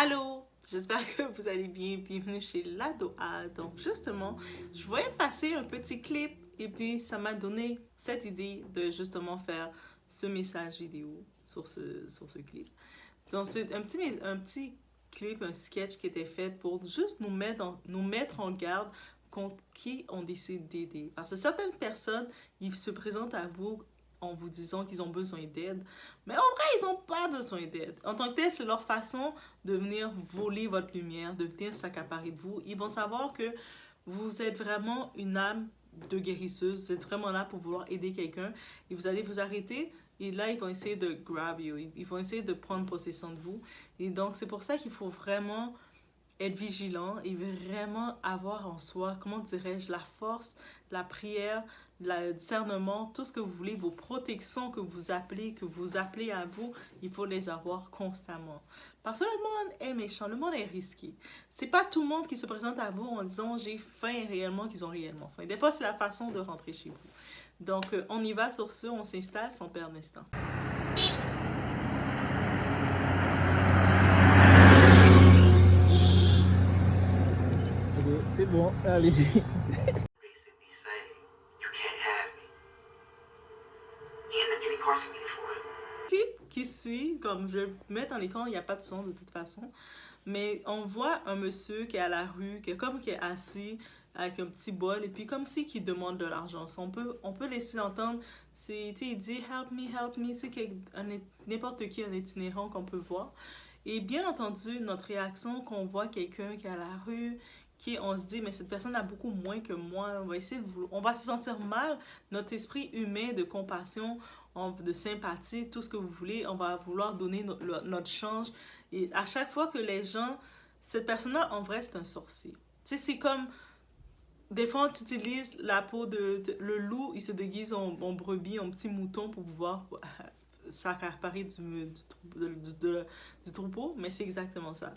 Allô, j'espère que vous allez bien. Bienvenue chez Ladoa. Donc justement, je voyais passer un petit clip et puis ça m'a donné cette idée de justement faire ce message vidéo sur ce clip. Donc c'est un petit clip, un sketch qui était fait pour juste nous mettre en garde contre qui on décide d'aider. Parce que certaines personnes, ils se présentent à vous en vous disant qu'ils ont besoin d'aide. Mais en vrai, ils n'ont pas besoin d'aide. En tant que tel, c'est leur façon de venir voler votre lumière, de venir s'accaparer de vous. Ils vont savoir que vous êtes vraiment une âme de guérisseuse. Vous êtes vraiment là pour vouloir aider quelqu'un. Et vous allez vous arrêter. Et là, ils vont essayer de grab you. Ils vont essayer de prendre possession de vous. Et donc, c'est pour ça qu'il faut vraiment être vigilant et vraiment avoir en soi, comment dirais-je, la force, la prière, le discernement, tout ce que vous voulez, vos protections que vous appelez à vous, il faut les avoir constamment. Parce que le monde est méchant, le monde est risqué. C'est pas tout le monde qui se présente à vous en disant j'ai faim réellement qu'ils ont réellement faim. Des fois, c'est la façon de rentrer chez vous. Donc, on y va sur ce, on s'installe sans perdre d'instant. C'est bon, allez. Basically saying, you can't have me. He ended up getting incarcerated for it. Clip qui suit, comme je vais mettre dans l'écran, il n'y a pas de son de toute façon, mais on voit un monsieur qui est à la rue, qui est assis avec un petit bol, et puis comme si qui demande de l'argent. On peut laisser entendre, il dit help me, c'est n'importe qui, un itinérant qu'on peut voir. Et bien entendu, notre réaction quand on voit quelqu'un qui est à la rue, on se dit, mais cette personne a beaucoup moins que moi, on va se sentir mal, notre esprit humain de compassion, de sympathie, tout ce que vous voulez, on va vouloir donner notre change. Et à chaque fois que les gens, cette personne-là, en vrai, c'est un sorcier. Tu sais, c'est comme, des fois, tu utilises la peau le loup, il se déguise en brebis, en petit mouton pour pouvoir s'accaparer du troupeau, mais c'est exactement ça.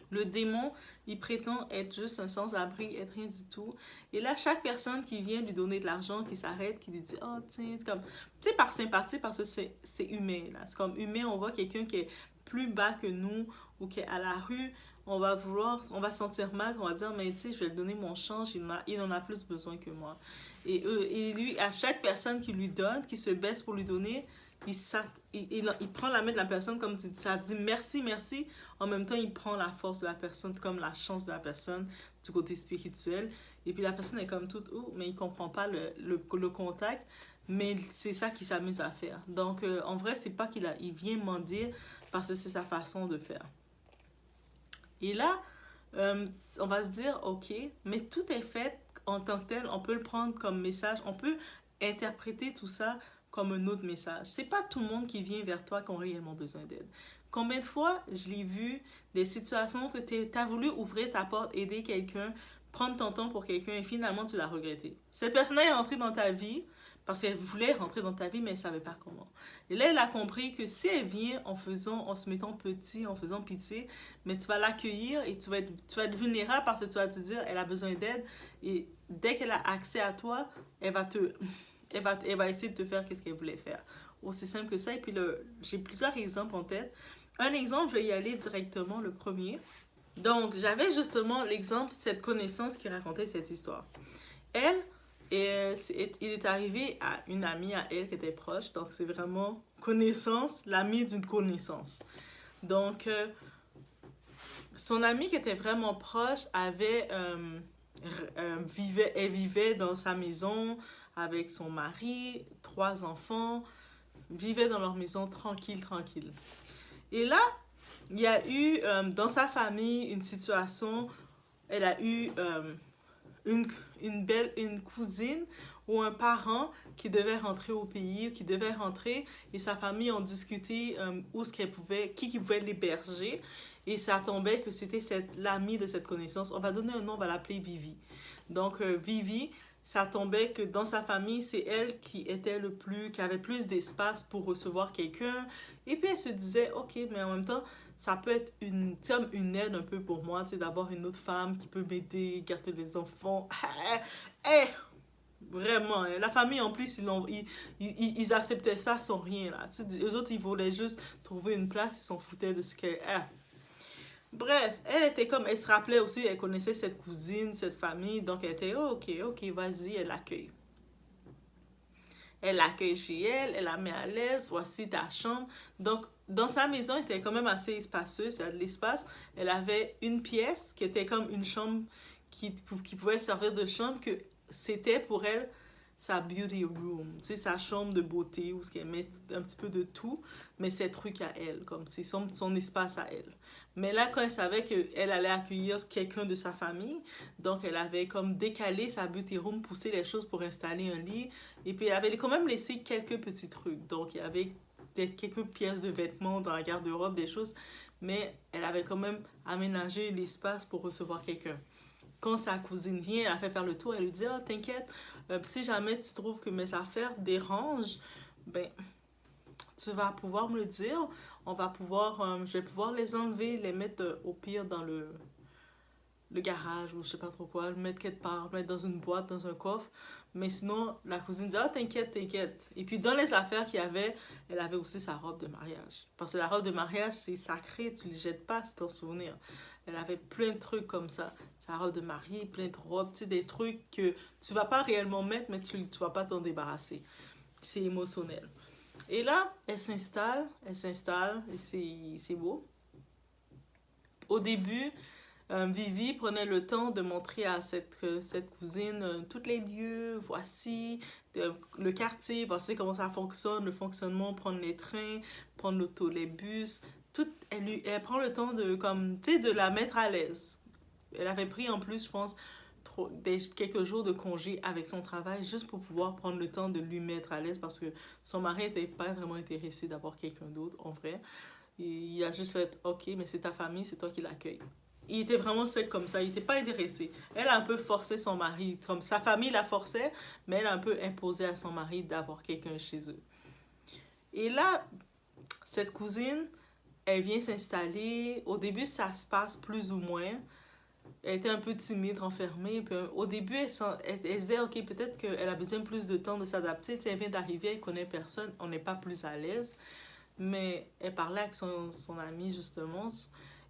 Le démon, il prétend être juste un sans-abri, être rien du tout. Et là, chaque personne qui vient lui donner de l'argent, qui s'arrête, qui lui dit « Oh, tiens », comme, tu sais, par sympathie, parce que c'est humain, là. C'est comme humain, on voit quelqu'un qui est plus bas que nous ou qui est à la rue, on va se sentir mal, on va dire « Mais tu sais, je vais lui donner mon change, il en a plus besoin que moi. » Et lui, à chaque personne qui lui donne, qui se baisse pour lui donner, il prend la main de la personne comme ça dit merci, merci. En même temps, il prend la force de la personne, comme la chance de la personne du côté spirituel. Et puis la personne est comme toute, oh, mais il comprend pas le contact. Mais c'est ça qu'il s'amuse à faire. Donc, en vrai, c'est pas il vient mendier parce que c'est sa façon de faire. Et là, on va se dire, ok, mais tout est fait en tant que tel. On peut le prendre comme message. On peut interpréter tout ça comme un autre message. C'est pas tout le monde qui vient vers toi qui a réellement besoin d'aide. Combien de fois je l'ai vu, des situations que tu as voulu ouvrir ta porte, aider quelqu'un, prendre ton temps pour quelqu'un et finalement tu l'as regretté. Cette personne-là est rentrée dans ta vie parce qu'elle voulait rentrer dans ta vie mais elle ne savait pas comment. Et là, elle a compris que si elle vient en se mettant petit, en faisant pitié, mais tu vas l'accueillir et tu vas être vulnérable parce que tu vas te dire elle a besoin d'aide et dès qu'elle a accès à toi, elle va essayer de te faire ce qu'elle voulait faire. Aussi simple que ça. Et puis, j'ai plusieurs exemples en tête. Un exemple, je vais y aller directement, le premier. Donc, j'avais justement l'exemple, cette connaissance qui racontait cette histoire. Il est arrivé à une amie à elle qui était proche. Donc, c'est vraiment connaissance, l'amie d'une connaissance. Donc, son amie qui était vraiment proche elle vivait dans sa maison avec son mari, 3 enfants, vivaient dans leur maison tranquille. Et là, il y a eu dans sa famille une situation, elle a eu une cousine ou un parent qui devait rentrer au pays, et sa famille ont discuté qui pouvait l'héberger. Et ça tombait que c'était l'amie de cette connaissance. On va donner un nom, on va l'appeler Vivi. Donc, Vivi, ça tombait que dans sa famille, c'est elle qui avait plus d'espace pour recevoir quelqu'un. Et puis, elle se disait, OK, mais en même temps, ça peut être une aide un peu pour moi, d'avoir une autre femme qui peut m'aider, garder les enfants. Vraiment, la famille en plus, ils acceptaient ça sans rien. Là. Eux autres, ils voulaient juste trouver une place, ils s'en foutaient de ce qu'elle est. Bref, elle était comme, elle se rappelait aussi, elle connaissait cette cousine, cette famille, donc elle était, oh, ok, vas-y, elle l'accueille. Elle l'accueille chez elle, elle la met à l'aise, voici ta chambre. Donc, dans sa maison, elle était quand même assez spacieuse, il y a de l'espace. Elle avait une pièce qui était comme une chambre qui pouvait servir de chambre, que c'était pour elle sa beauty room, tu sais, sa chambre de beauté où elle met un petit peu de tout, mais c'est truc à elle, comme c'est son espace à elle. Mais là, quand elle savait qu'elle allait accueillir quelqu'un de sa famille, donc elle avait comme décalé sa beauty room, poussé les choses pour installer un lit, et puis elle avait quand même laissé quelques petits trucs. Donc il y avait quelques pièces de vêtements dans la garde-robe, des choses, mais elle avait quand même aménagé l'espace pour recevoir quelqu'un. Quand sa cousine vient, elle a fait faire le tour, elle lui dit, oh, t'inquiète, si jamais tu trouves que mes affaires dérangent, ben, tu vas pouvoir me le dire. Je vais pouvoir les enlever, les mettre au pire dans le garage ou je sais pas trop quoi, le mettre quelque part, le mettre dans une boîte, dans un coffre. Mais sinon, la cousine dit, ah, t'inquiète. Et puis, dans les affaires qu'il y avait, elle avait aussi sa robe de mariage. Parce que la robe de mariage, c'est sacré, tu ne le jettes pas, c'est ton souvenir. Elle avait plein de trucs comme ça. Sa robe de mariée, plein de robes, tu sais, des trucs que tu vas pas réellement mettre, mais tu vas pas t'en débarrasser. C'est émotionnel. Et là, elle s'installe, et c'est beau. Au début, Vivi prenait le temps de montrer à cette cousine tous les lieux, voici le quartier, voici comment ça fonctionne, le fonctionnement, prendre les trains, prendre l'auto, les bus. Tout, elle prend le temps de, comme, de la mettre à l'aise. Elle avait pris en plus, je pense, quelques jours de congé avec son travail juste pour pouvoir prendre le temps de lui mettre à l'aise parce que son mari n'était pas vraiment intéressé d'avoir quelqu'un d'autre, en vrai. Et il a juste fait, ok, mais c'est ta famille, c'est toi qui l'accueille. Il était vraiment sec comme ça, il n'était pas intéressé. Elle a un peu forcé son mari, comme sa famille la forçait, mais elle a un peu imposé à son mari d'avoir quelqu'un chez eux. Et là, cette cousine, elle vient s'installer. Au début, ça se passe plus ou moins. Elle était un peu timide, renfermée. Puis, au début, elle disait, ok, peut-être qu'elle a besoin de plus de temps de s'adapter. Elle vient d'arriver, elle connaît personne, on n'est pas plus à l'aise. Mais elle parlait avec son amie, justement.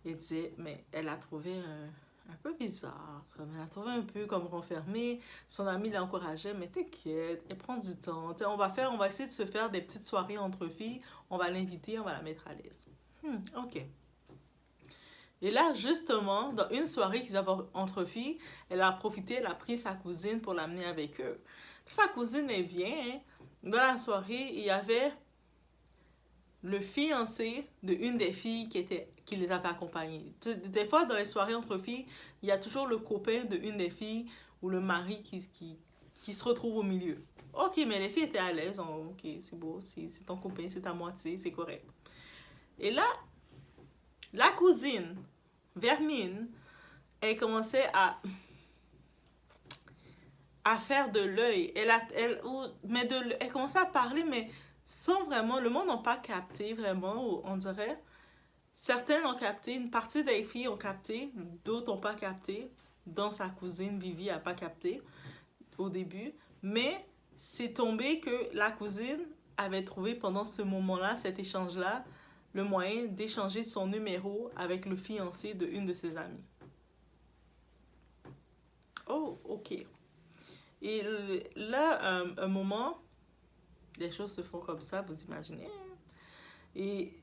Elle disait, mais elle a trouvé un peu bizarre. Elle a trouvé un peu comme renfermée. Son amie l'encourageait, mais t'inquiète, elle prend du temps. On va essayer de se faire des petites soirées entre filles. On va l'inviter, on va la mettre à l'aise. Ok. Et là, justement, dans une soirée qu'ils avaient entre filles, elle a profité, elle a pris sa cousine pour l'amener avec eux. Sa cousine, elle vient, hein. Dans la soirée, il y avait le fiancé de une des filles qui les avait accompagnées. Des fois, dans les soirées entre filles, il y a toujours le copain de une des filles ou le mari qui se retrouve au milieu. Ok, mais les filles étaient à l'aise. Ok, c'est beau, c'est ton copain, c'est ta moitié, c'est correct. Et là, la cousine, Vermine, elle commençait à faire de l'œil. Elle commençait à parler, mais sans vraiment, le monde n'a pas capté vraiment, on dirait. Certaines ont capté, une partie des filles ont capté, d'autres n'ont pas capté. Dont sa cousine Vivi n'a pas capté au début. Mais c'est tombé que la cousine avait trouvé pendant ce moment-là, cet échange-là, le moyen d'échanger son numéro avec le fiancé de une de ses amies. Oh, ok. Et là, un moment, les choses se font comme ça, vous imaginez. Et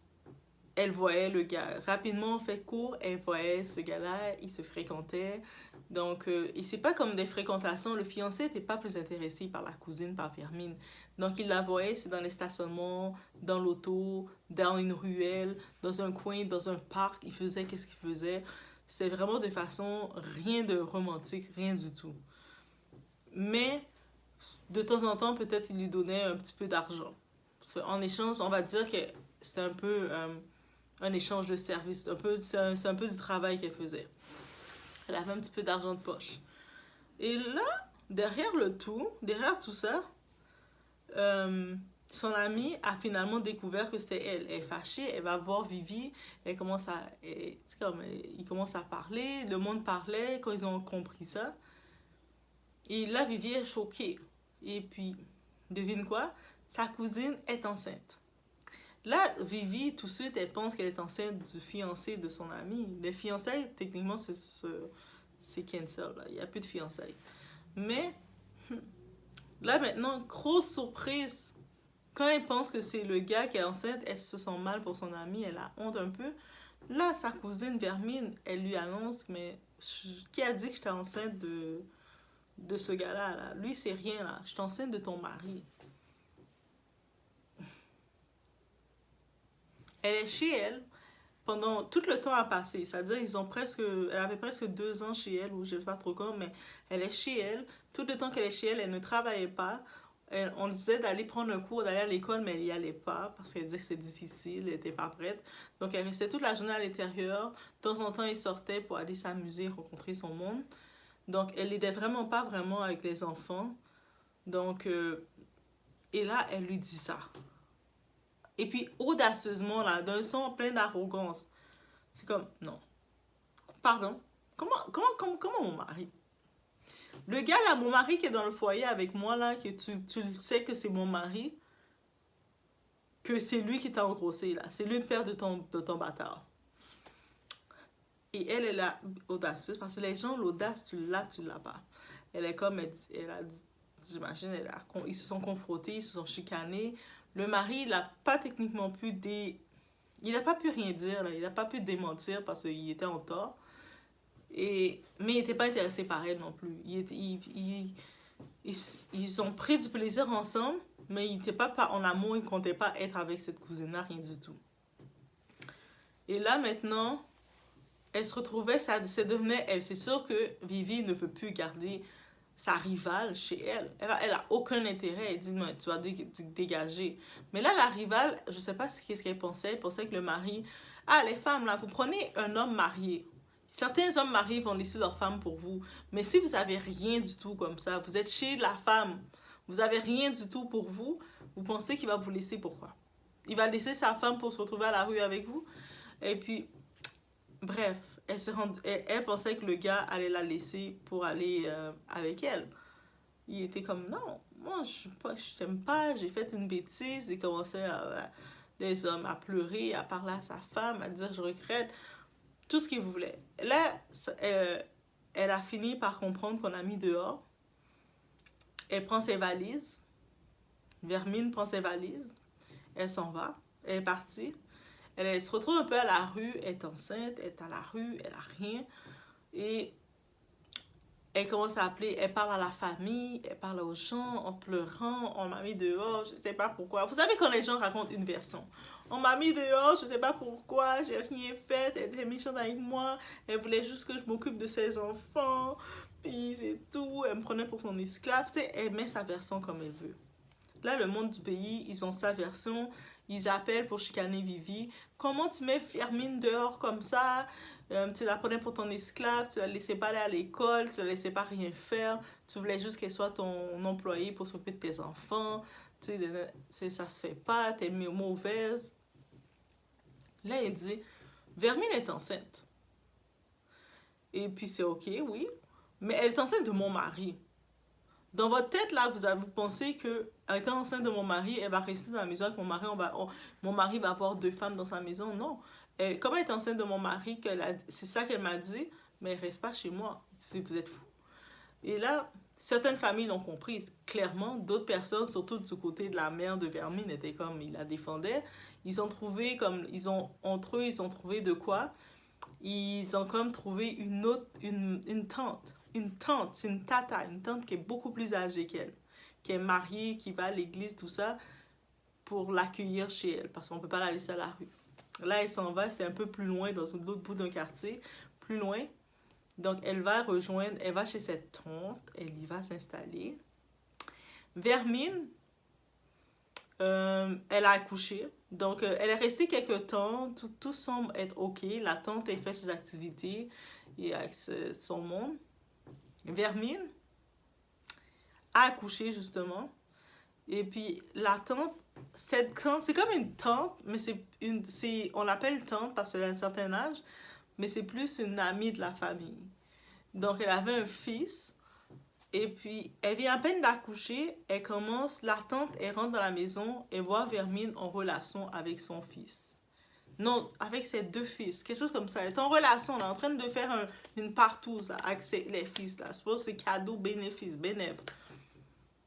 elle voyait le gars. Rapidement, en fait court, elle voyait ce gars-là, ils se fréquentaient. Donc, et c'est pas comme des fréquentations. Le fiancé n'était pas plus intéressé par la cousine, par Vermine. Donc, il la voyait, c'est dans les stationnements, dans l'auto, dans une ruelle, dans un coin, dans un parc. Il faisait qu'est-ce qu'il faisait. C'était vraiment de façon, rien de romantique, rien du tout. Mais, de temps en temps, peut-être il lui donnait un petit peu d'argent. En échange, on va dire que c'était un peu un échange de services. C'est un peu du travail qu'elle faisait. Elle avait un petit peu d'argent de poche. Et là, derrière tout ça, son amie a finalement découvert que c'était elle. Elle est fâchée, elle va voir Vivi, il commence à parler, le monde parlait quand ils ont compris ça. Et là, Vivi est choquée. Et puis, devine quoi? Sa cousine est enceinte. Là, Vivi, tout de suite, elle pense qu'elle est enceinte du fiancé de son ami. Les fiançailles, techniquement, c'est cancel, là. Il n'y a plus de fiançailles. Mais là, maintenant, grosse surprise. Quand elle pense que c'est le gars qui est enceinte, elle se sent mal pour son ami, elle a honte un peu. Là, sa cousine Vermine, elle lui annonce, mais qui a dit que j'étais enceinte de ce gars-là, là? Lui, c'est rien, là. Je suis enceinte de ton mari. Elle est chez elle pendant tout le temps a passé. C'est-à-dire, elle avait presque 2 ans chez elle, ou je ne sais pas trop quand, mais elle est chez elle. Tout le temps qu'elle est chez elle, elle ne travaillait pas. On disait d'aller prendre un cours, d'aller à l'école, mais elle n'y allait pas parce qu'elle disait que c'était difficile, elle n'était pas prête. Donc, elle restait toute la journée à l'intérieur. De temps en temps, elle sortait pour aller s'amuser, rencontrer son monde. Donc, elle n'aidait vraiment pas vraiment avec les enfants. Donc, et là, elle lui dit ça. Et puis, audacieusement, là, d'un son plein d'arrogance. C'est comme, non. Pardon? Comment mon mari? Le gars, là, mon mari qui est dans le foyer avec moi, là, que tu sais que c'est mon mari, que c'est lui qui t'a engrossé, là. C'est lui le père de ton bâtard. Et elle est là, audacieuse, parce que les gens, l'audace, tu l'as pas. Elle est comme, elle a dit, j'imagine, ils se sont confrontés, ils se sont chicanés. Le mari, il n'a pas techniquement il n'a pas pu rien dire, là. Il n'a pas pu démentir parce qu'il était en tort. Mais il n'était pas intéressé par elle non plus. Ils ont pris du plaisir ensemble, mais il n'était pas en amour, il ne comptait pas être avec cette cousine-là, rien du tout. Et là, maintenant, elle se retrouvait, c'est sûr que Vivi ne veut plus garder sa rivale chez elle. Elle a aucun intérêt. Elle dit, tu vas dégager. Mais là, la rivale, je sais pas qu'est-ce qu'elle pensait. Elle pensait que le mari... Ah, les femmes, là, vous prenez un homme marié. Certains hommes mariés vont laisser leur femme pour vous. Mais si vous avez rien du tout comme ça, vous êtes chez la femme, vous avez rien du tout pour vous, vous pensez qu'il va vous laisser pourquoi? Il va laisser sa femme pour se retrouver à la rue avec vous? Et puis, bref, elle pensait que le gars allait la laisser pour aller avec elle. Il était comme, non, moi, je t'aime pas, j'ai fait une bêtise. Il commençait des hommes à pleurer, à parler à sa femme, à dire, je regrette, tout ce qu'il voulait. Là, elle a fini par comprendre qu'on a mis dehors. Elle prend ses valises. Vermine prend ses valises. Elle s'en va. Elle est partie. Elle se retrouve un peu à la rue, elle est enceinte, elle est à la rue, elle a rien. Et elle commence à appeler, elle parle à la famille, elle parle aux gens en pleurant, on m'a mis dehors, je sais pas pourquoi. Vous savez quand les gens racontent une version. On m'a mis dehors, je sais pas pourquoi, j'ai rien fait, elle était méchante avec moi, elle voulait juste que je m'occupe de ses enfants, puis c'est tout, elle me prenait pour son esclave, tu sais, elle met sa version comme elle veut. Là, le monde du pays, ils ont sa version. Ils appellent pour chicaner Vivi. Comment tu mets Fermine dehors comme ça? Tu la prenais pour ton esclave, tu la laissais pas aller à l'école, tu la laissais pas rien faire. Tu voulais juste qu'elle soit ton employé pour s'occuper de tes enfants. Tu sais, ça se fait pas, t'es mauvaise. Là, il dit, Vermine est enceinte. Et puis c'est ok, oui. Mais elle est enceinte de mon mari. Dans votre tête, là, vous pensez que, étant enceinte de mon mari, elle va rester dans la maison avec mon mari, mon mari va avoir 2 femmes dans sa maison. Non. Comme elle est enceinte de mon mari, c'est ça qu'elle m'a dit, mais elle reste pas chez moi. Si vous êtes fou. Et là, certaines familles l'ont compris, clairement. D'autres personnes, surtout du côté de la mère de Vermine, étaient comme, ils la défendaient. Ils ont trouvé, entre eux, ils ont trouvé de quoi? Ils ont comme trouvé une tante. Une tante, c'est une tata, une tante qui est beaucoup plus âgée qu'elle, qui est mariée, qui va à l'église, tout ça, pour l'accueillir chez elle, parce qu'on ne peut pas la laisser à la rue. Là, elle s'en va, c'était un peu plus loin, dans l'autre bout d'un quartier, plus loin. Donc, elle va chez cette tante, elle y va s'installer. Vermine, elle a accouché, donc elle est restée quelques temps, tout semble être ok, la tante, elle fait ses activités, et avec son monde. Vermine a accouché justement. Et puis la tante, c'est comme une tante, mais on l'appelle tante parce qu'elle a un certain âge, mais c'est plus une amie de la famille. Donc elle avait un fils Et puis, elle vient à peine d'accoucher, la tante, elle rentre dans la maison et voit Vermine en relation avec son fils. Non, avec ses deux fils, quelque chose comme ça. Elle est en relation, là, en train de faire une partouze, là, avec les fils, là. Je suppose que c'est cadeau, bénéfice, bénéfice.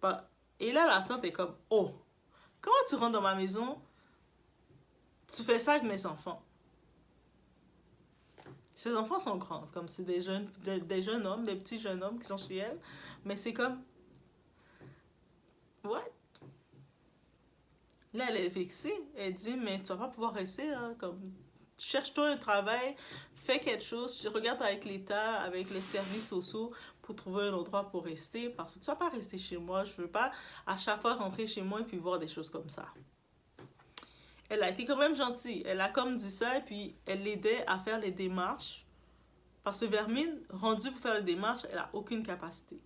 Bah, et là, la tante est comme, oh, comment tu rentres dans ma maison? Tu fais ça avec mes enfants. Ses enfants sont grands, comme c'est des jeunes hommes, des petits jeunes hommes qui sont chez elle. Mais c'est comme, what? Là, elle est vexée. Elle dit, mais tu vas pas pouvoir rester là. Comme, cherche-toi un travail, fais quelque chose. Regarde avec l'État, avec les services sociaux pour trouver un endroit pour rester. Parce que tu vas pas rester chez moi. Je veux pas à chaque fois rentrer chez moi et puis voir des choses comme ça. Elle a été quand même gentille. Elle a comme dit ça et puis elle l'aidait à faire les démarches. Parce que Vermine, rendue pour faire les démarches, elle a aucune capacité.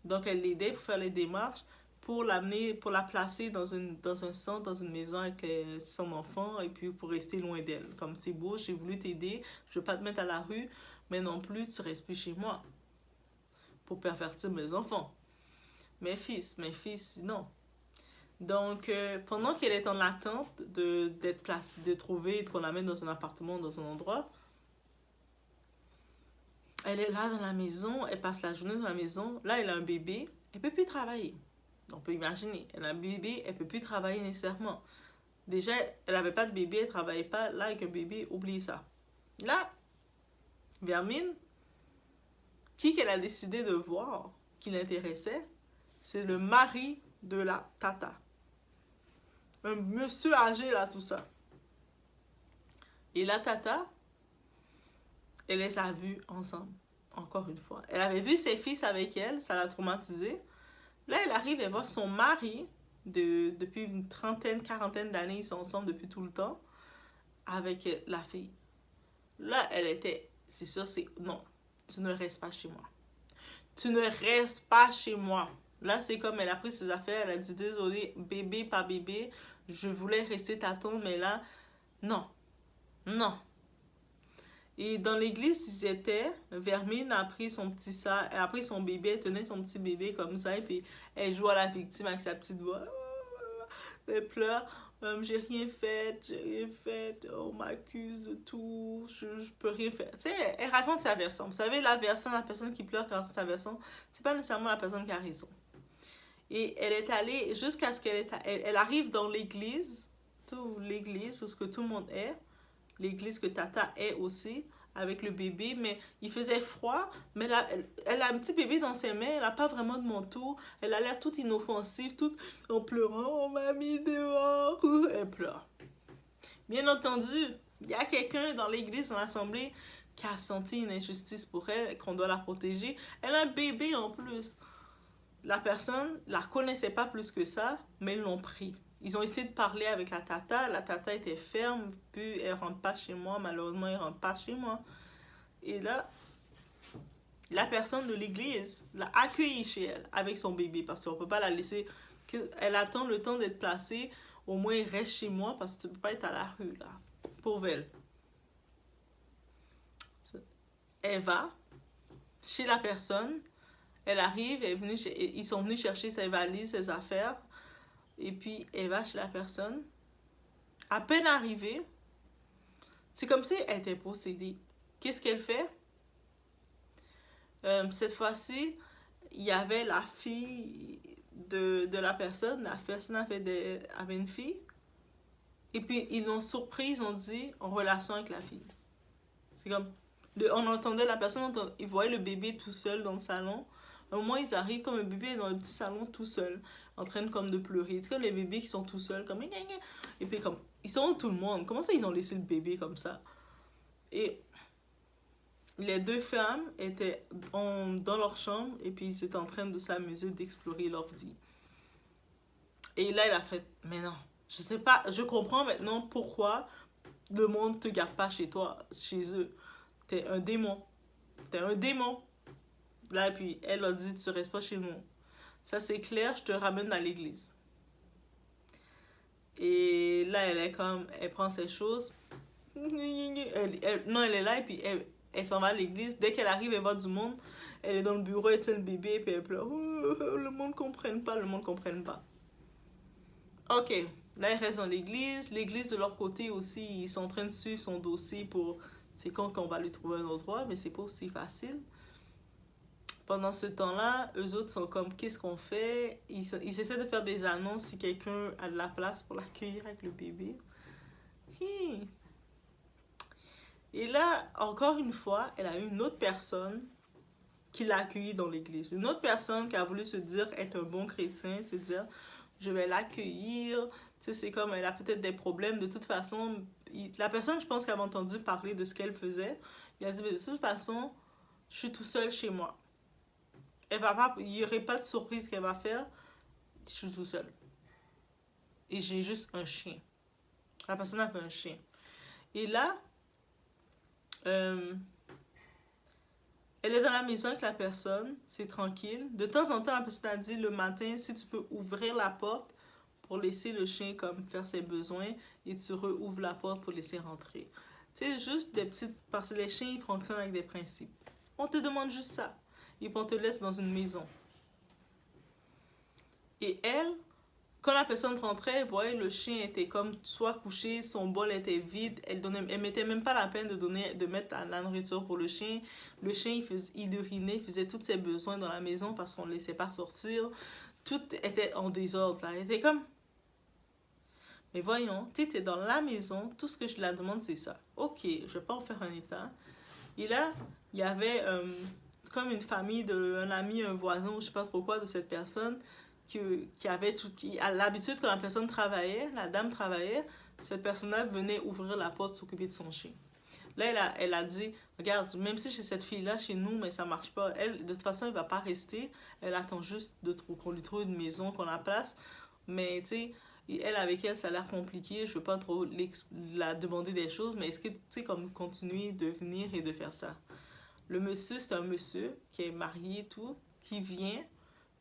Donc elle l'aidait pour faire les démarches, pour l'amener, pour la placer dans un centre, dans une maison avec son enfant, et puis pour rester loin d'elle. Comme c'est beau, j'ai voulu t'aider, je veux pas te mettre à la rue, mais non plus tu restes plus chez moi pour pervertir mes enfants. Mes fils, non. Donc, pendant qu'elle est en attente d'être placée, de trouver, qu'on l'amène dans un appartement, dans un endroit, elle est là dans la maison, elle passe la journée dans la maison. Là, elle a un bébé, elle peut plus travailler. On peut imaginer, elle a un bébé, elle peut plus travailler nécessairement. Déjà, elle n'avait pas de bébé, elle travaillait pas. Là, avec un bébé, oublie ça. Là, Vermine, qui qu'elle a décidé de voir, qui l'intéressait, c'est le mari de la tata. Un monsieur âgé, là, tout ça. Et la tata, elle les a vus ensemble, encore une fois. Elle avait vu ses fils avec elle, ça l'a traumatisée. Là, elle arrive et voit son mari, depuis une trentaine, quarantaine d'années, ils sont ensemble depuis tout le temps, avec la fille. Là, elle était, c'est sûr, c'est non, tu ne restes pas chez moi. Tu ne restes pas chez moi. Là, c'est comme elle a pris ses affaires, elle a dit désolé, bébé, pas bébé, je voulais rester tâton, mais là, non, non. Et dans l'église, ils étaient, Vermine a pris son petit sac, elle a pris son bébé, elle tenait son petit bébé comme ça, et puis elle joue à la victime avec sa petite voix. Elle pleure, j'ai rien fait, on m'accuse de tout, je peux rien faire. Tu sais, elle raconte sa version. Vous savez, la version, la personne qui pleure quand sa version, c'est pas nécessairement la personne qui a raison. Et elle est allée jusqu'à ce elle arrive dans l'église, l'église où ce que tout le monde est, l'église que Tata est aussi, avec le bébé, mais il faisait froid, mais elle a un petit bébé dans ses mains, elle n'a pas vraiment de manteau, elle a l'air toute inoffensive, toute en pleurant, on m'a mis dehors, elle pleure. Bien entendu, il y a quelqu'un dans l'église, dans l'assemblée, qui a senti une injustice pour elle, qu'on doit la protéger. Elle a un bébé en plus. La personne la connaissait pas plus que ça, mais ils l'ont pris. Ils ont essayé de parler avec la tata était ferme, puis elle rentre pas chez moi, malheureusement elle rentre pas chez moi. Et là, la personne de l'église l'a accueillie chez elle avec son bébé, parce qu'on peut pas la laisser, elle attend le temps d'être placée, au moins elle reste chez moi, parce que tu peux pas être à la rue là, pauvre elle. Elle va chez la personne, elle arrive, ils sont venus chercher ses valises, ses affaires, et puis elle va chez la personne. À peine arrivée, c'est comme si elle était possédée. Qu'est-ce qu'elle fait? Cette fois-ci, il y avait la fille de la personne. La personne avait une fille. Et puis, ils l'ont surpris, ils ont dit, en relation avec la fille. C'est comme, on entendait la personne, ils voyaient le bébé tout seul dans le salon. À un moment, ils arrivent comme un bébé dans le petit salon tout seul, en train de, comme de pleurer. C'est comme les bébés qui sont tout seuls, comme... Et puis, comme, ils sont tout le monde. Comment ça, ils ont laissé le bébé comme ça? Et les deux femmes étaient dans leur chambre, et puis ils étaient en train de s'amuser, d'explorer leur vie. Et là, il a fait, mais non, je sais pas, je comprends maintenant pourquoi le monde te garde pas chez toi, chez eux. T'es un démon. T'es un démon. Là, puis elle a dit, tu restes pas chez nous. Ça, c'est clair, je te ramène dans l'église. Et là, elle est comme, elle prend ses choses. Non, elle est là, et puis elle s'en va à l'église. Dès qu'elle arrive, elle voit du monde. Elle est dans le bureau, elle tient le bébé, puis elle pleure. Oh, le monde ne comprenne pas, le monde ne comprenne pas. Ok, là, elle reste dans l'église. L'église, de leur côté aussi, ils sont en train de suivre son dossier pour... C'est quand qu'on va lui trouver un endroit, mais c'est pas aussi facile. Pendant ce temps-là, eux autres sont comme, qu'est-ce qu'on fait? Ils essaient de faire des annonces si quelqu'un a de la place pour l'accueillir avec le bébé. Et là, encore une fois, elle a eu une autre personne qui l'a accueillie dans l'église. Une autre personne qui a voulu se dire être un bon chrétien, se dire, je vais l'accueillir. Tu sais, c'est comme, elle a peut-être des problèmes. De toute façon, la personne, je pense qu'elle avait entendu parler de ce qu'elle faisait. Il a dit, mais de toute façon, je suis tout seul chez moi. Il n'y aurait pas de surprise qu'elle va faire. Je suis tout seul. Et j'ai juste un chien. La personne avait un chien. Et là, elle est dans la maison avec la personne. C'est tranquille. De temps en temps, la personne a dit le matin, si tu peux ouvrir la porte pour laisser le chien comme faire ses besoins et tu rouvres la porte pour laisser rentrer. Tu sais, juste des petites... Parce que les chiens, ils fonctionnent avec des principes. On te demande juste ça. Et puis on te laisse dans une maison. Et elle, quand la personne rentrait, elle voyait le chien était comme soit couché, son bol était vide. Elle mettait même pas la peine de mettre la nourriture pour le chien. Le chien, il urinait, il faisait tous ses besoins dans la maison parce qu'on ne le laissait pas sortir. Tout était en désordre. Là. Elle était comme... Mais voyons, tu étais dans la maison, tout ce que je la demande, c'est ça. Ok, je vais pas en faire un état. Et là, il y avait... comme une famille, un ami, un voisin, ou je sais pas trop quoi de cette personne, qui a l'habitude quand la personne travaillait, la dame travaillait, cette personne-là venait ouvrir la porte, s'occuper de son chien. Là, elle a dit, regarde, même si j'ai cette fille-là chez nous, mais ça marche pas, elle, de toute façon, elle va pas rester, elle attend juste qu'on lui trouve une maison, qu'on la place, mais tu sais, elle, avec elle, ça a l'air compliqué, je veux pas trop la demander des choses, mais est-ce que, tu sais, comme continuer de venir et de faire ça? Le monsieur, c'est un monsieur qui est marié et tout, qui vient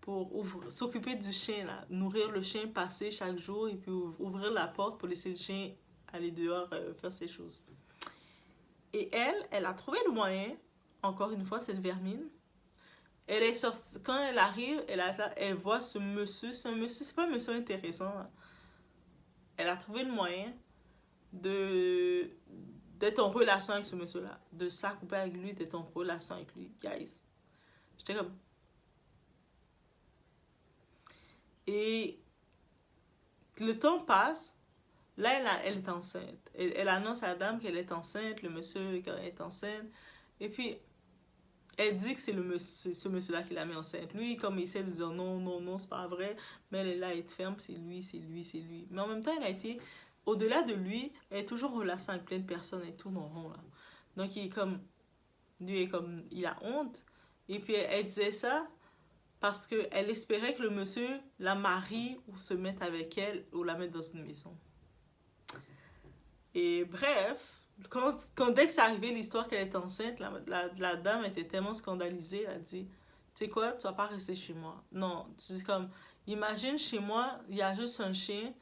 pour s'occuper du chien, là, nourrir le chien, passer chaque jour et puis ouvrir la porte pour laisser le chien aller dehors faire ses choses. Et elle a trouvé le moyen, encore une fois, cette vermine. Elle est sortie, quand elle arrive, elle voit ce monsieur, c'est pas un monsieur intéressant. Là. Elle a trouvé le moyen d'être en relation avec ce monsieur-là, de s'accoupler avec lui, d'être en relation avec lui. Guys, j'étais comme... Et le temps passe, là, elle est enceinte. Elle annonce à la dame qu'elle est enceinte, le monsieur est enceinte, et puis elle dit que c'est ce monsieur-là qui l'a mis enceinte. Lui, comme il essaie de dire non, non, non, c'est pas vrai, mais elle est là, elle est ferme, c'est lui, c'est lui, c'est lui. Mais en même temps, elle a été... Au-delà de lui, elle est toujours en relation avec plein de personnes et tout dans rond là. Donc il est comme... Lui est comme... Il a honte. Et puis elle disait ça parce qu'elle espérait que le monsieur la marie ou se mette avec elle ou la mette dans une maison. Et bref, dès que c'est arrivé l'histoire qu'elle est enceinte, la dame était tellement scandalisée, elle a dit, tu sais quoi, tu vas pas rester chez moi. Non, tu dis comme, imagine chez moi, il y a juste un chien,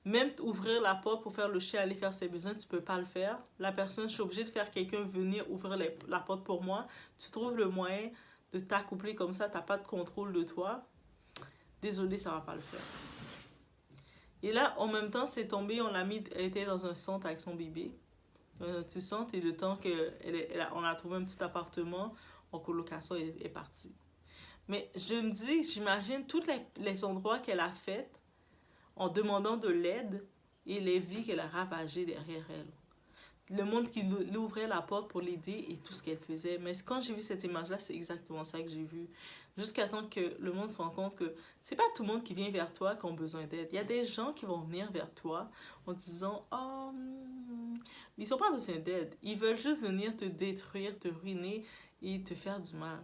même ouvrir la porte pour faire le chien aller faire ses besoins, tu peux pas le faire. La personne, je suis obligée de faire quelqu'un venir ouvrir la porte pour moi. Tu trouves le moyen de t'accoupler comme ça, t'as pas de contrôle de toi. Désolée, ça va pas le faire. Et là, en même temps, c'est tombé, elle était dans un centre avec son bébé. Un petit centre, et le temps qu'on a trouvé un petit appartement en colocation, elle est partie. Mais je me dis, j'imagine tous les endroits qu'elle a faits en demandant de l'aide et les vies qu'elle a ravagées derrière elle. Le monde qui lui ouvrait la porte pour l'aider et tout ce qu'elle faisait. Mais quand j'ai vu cette image-là, c'est exactement ça que j'ai vu. Jusqu'à temps que le monde se rende compte que c'est pas tout le monde qui vient vers toi qui a besoin d'aide. Il y a des gens qui vont venir vers toi en disant « Oh, ils n'ont pas besoin d'aide. Ils veulent juste venir te détruire, te ruiner et te faire du mal. »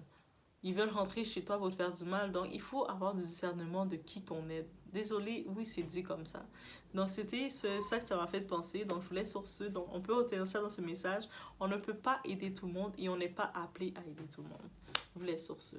Ils veulent rentrer chez toi pour te faire du mal. Donc, il faut avoir du discernement de qui qu'on aide. Désolée, oui, c'est dit comme ça. Donc, c'était ça que ça m'a fait penser. Donc, je voulais sur ce. Donc, on peut retenir ça dans ce message. On ne peut pas aider tout le monde et on n'est pas appelé à aider tout le monde. Je vous laisse sur ce.